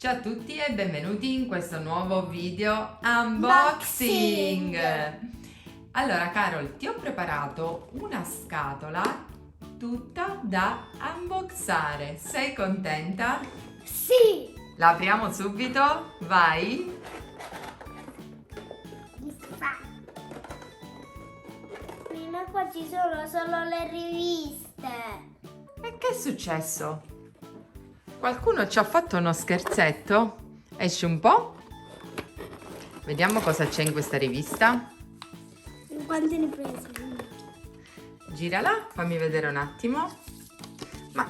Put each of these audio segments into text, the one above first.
Ciao a tutti e benvenuti in questo nuovo video unboxing. Allora Carol, ti ho preparato una scatola tutta da unboxare. Sei contenta? Sì! La apriamo subito? Vai! Prima qua ci sono solo le riviste. E che è successo? Qualcuno ci ha fatto uno scherzetto? Esci un po'? Vediamo cosa c'è in questa rivista. Quante ne hai prese? Girala, fammi vedere un attimo. Ma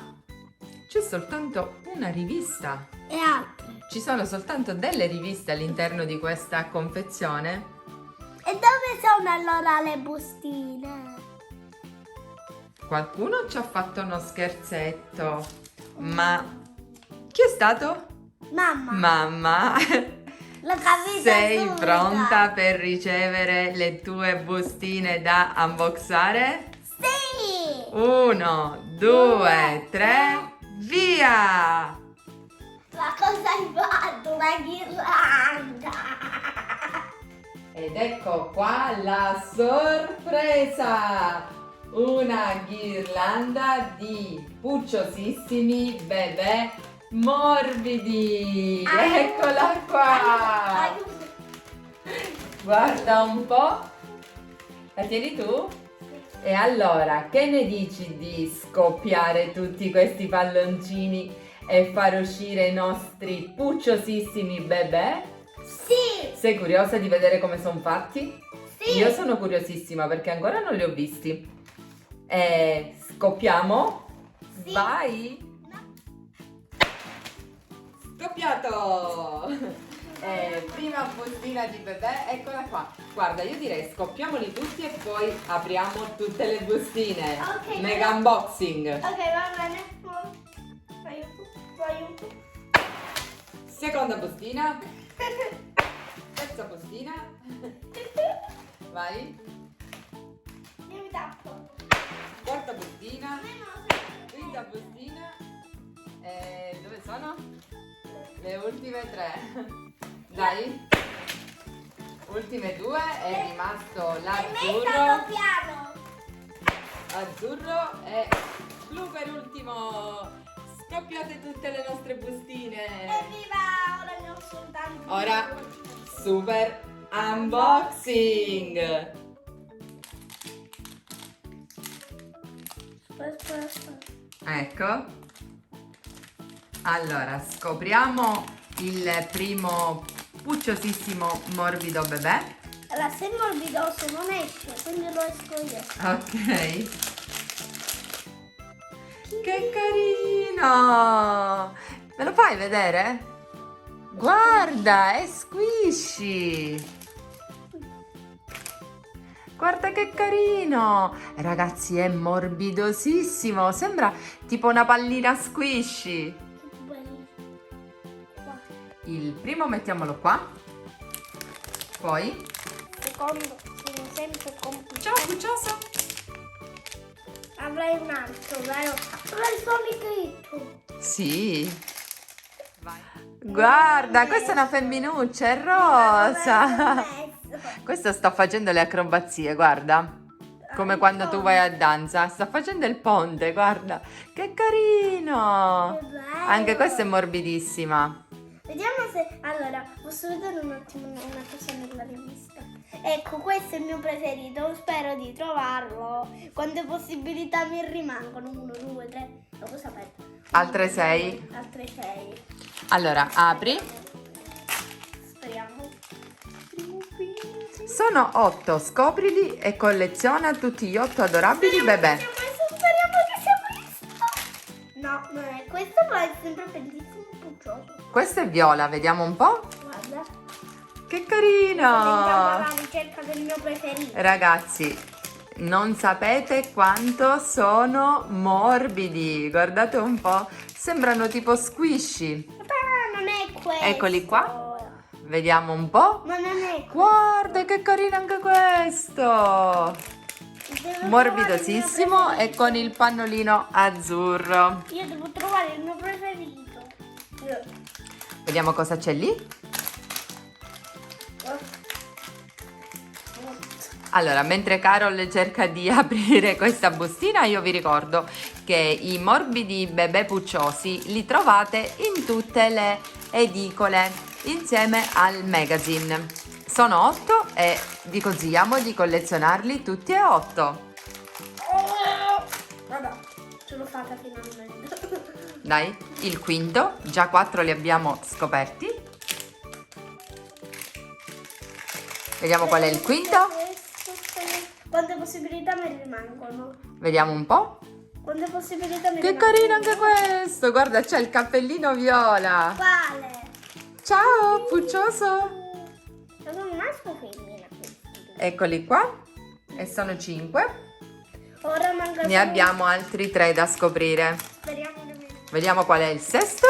c'è soltanto una rivista. E altre. Ci sono soltanto delle riviste all'interno di questa confezione. E dove sono allora le bustine? Qualcuno ci ha fatto uno scherzetto. Ma chi è stato? Mamma. Mamma. L'ho capito Sei subito. pronta per ricevere le tue bustine da unboxare? Sì! 1, 2, 3, via! Ma cosa hai fatto? Una ghirlanda! Ed ecco qua la sorpresa! Una ghirlanda di pucciosissimi bebè morbidi! Eccola qua! Aiuto. Guarda un po'! La tieni tu? E allora, che ne dici di scoppiare tutti questi palloncini e far uscire i nostri pucciosissimi bebè? Sì! Sei curiosa di vedere come sono fatti? Sì! Io sono curiosissima perché ancora non li ho visti. E scoppiamo? Sì. Vai! Scoppiato! Prima bustina di bebè, eccola qua. Guarda, io direi scoppiamoli tutti e poi apriamo tutte le bustine. Ok. Mega unboxing. Ok, va bene. Aiuto. Seconda bustina. Terza bustina. Vai. Io mi tappo. Quarta bustina. Quinta bustina. Dove sono? Le ultime tre. Dai. Ultime due. È rimasto l'azzurro. piano. Azzurro e blu per ultimo. Scoppiate tutte le nostre bustine. Evviva! Ora ne ho soltanto. Ora super unboxing. Ecco. Allora, scopriamo il primo pucciosissimo morbido bebè. Allora, se è morbidoso non esce, quindi lo esco io. Ok. Che carino! Me lo fai vedere? Guarda, è squishy! Guarda che carino! Ragazzi, è morbidosissimo! Sembra tipo una pallina squishy. Che bello. Qua. Il primo mettiamolo qua. Poi... Secondo, sono sempre complicato. Ciao, puccioso! Avrei un altro, vero? Avrei sonichetto. Sì. Vai. Guarda, questa è una femminuccia, è rosa. Questo sta facendo le acrobazie, guarda. Come quando tu vai a danza. Sta facendo il ponte, guarda. Che carino. Anche questa è morbidissima. Vediamo se... Allora, posso vedere un attimo una cosa nella rivista? Ecco, questo è il mio preferito. Spero di trovarlo. Quante possibilità mi rimangono? 1, 2, 3. Lo puoi sapere? Altre 6. Altre 6. Allora, apri. Speriamo. Sono 8. Scoprili e colleziona tutti gli 8 adorabili bebè. Speriamo che sia questo. No, non è questo, ma è sempre bellissimo puccioso. Questo è viola, vediamo un po'. Guarda. Che Andiamo carino. alla ricerca del mio preferito. Ragazzi, non sapete quanto sono morbidi. Guardate un po'. Sembrano tipo squishy. Ah, non è questo. Eccoli qua. Vediamo un po'. Ma non è questo. Guarda che carino anche questo. Devo Morbidosissimo trovare e con il pannolino azzurro. Io devo trovare il mio preferito. Vediamo cosa c'è lì. Allora, mentre Carol cerca di aprire questa bustina, io vi ricordo che i morbidi bebè pucciosi li trovate in tutte le edicole insieme al magazine. Sono 8 e vi consigliamo di collezionarli tutti e 8. Vabbè, ce l'ho fatta finalmente. Dai, il quinto, già 4 li abbiamo scoperti. Vediamo qual è il quinto. Quante possibilità mi rimangono? Vediamo un po'. Quante possibilità mi Che rimangono? carino anche questo! Guarda, c'è il cappellino viola. Quale? Ciao, puccioso! Sono un maschio o femmina? Eccoli qua. E sono 5. Ora manca Ne solo- abbiamo altri 3 da scoprire. Speriamo che mi... Vediamo qual è il sesto.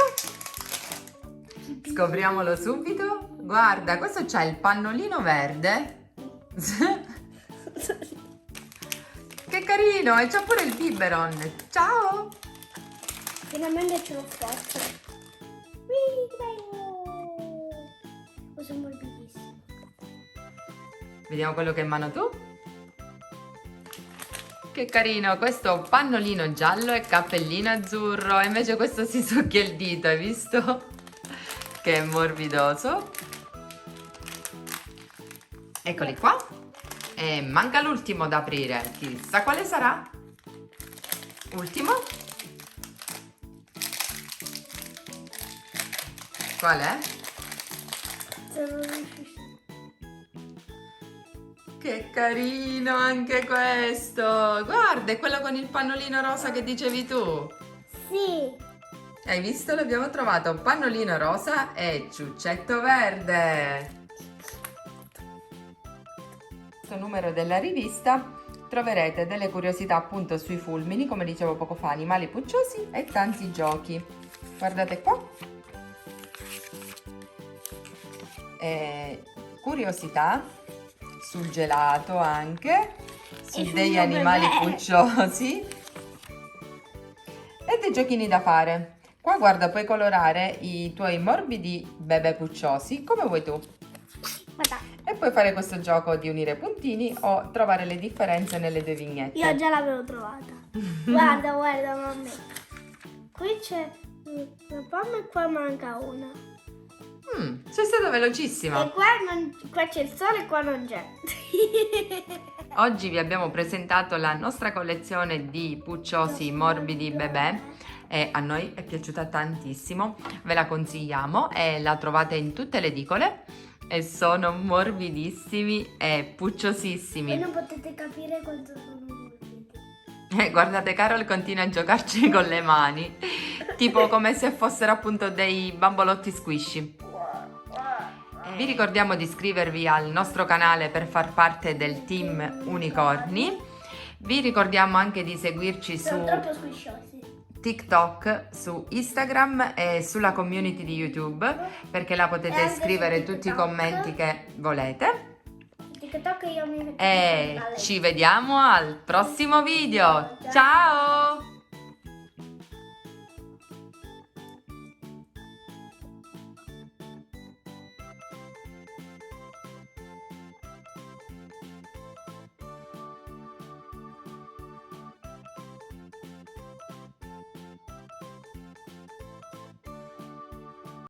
Scopriamolo subito. Guarda, questo c'ha il pannolino verde. Che carino! E c'ha pure il biberon. Ciao! Finalmente ce l'ho fatta. Questo è morbidissimo. Vediamo quello che hai in mano tu. Che carino, questo pannolino giallo e cappellino azzurro. E invece questo si succhia il dito, hai visto? Che è morbidoso. Eccoli qua. E manca l'ultimo da aprire. Chissà quale sarà. Ultimo. Qual è? Che carino anche questo! Guarda, è quello con il pannolino rosa che dicevi tu. Sì. Hai visto? L'abbiamo trovato pannolino rosa e ciuccetto verde. Questo numero della rivista troverete delle curiosità appunto sui fulmini, come dicevo poco fa, animali pucciosi e tanti giochi. Guardate qua. Curiosità sul gelato anche, su sul degli mio animali bebè. pucciosi e dei giochini da fare. Qua guarda, puoi colorare i tuoi morbidi bebè pucciosi come vuoi tu. Guarda, E puoi fare questo gioco di unire puntini o trovare le differenze nelle due vignette. io già l'avevo trovata. Guarda, guarda, mamma. Qui c'è una pomma e qua manca una. Sei stata E velocissima. qua c'è il sole e qua non c'è. Oggi vi abbiamo presentato la nostra collezione di pucciosi morbidi bebè e a noi è piaciuta tantissimo, ve la consigliamo e la trovate in tutte le edicole e sono morbidissimi e Voi pucciosissimi. non potete capire quanto sono morbidi. Guardate, Carol continua a giocarci con le mani, tipo come se fossero appunto dei bambolotti squishy. Vi ricordiamo di iscrivervi al nostro canale per far parte del team Unicorni. Vi ricordiamo anche di seguirci su Sono troppo squisciosi. TikTok, su Instagram e sulla community di YouTube, perché là E potete anche su scrivere tutti i TikTok. commenti che volete. TikTok io mi metto E male. ci vediamo al prossimo video. Ciao!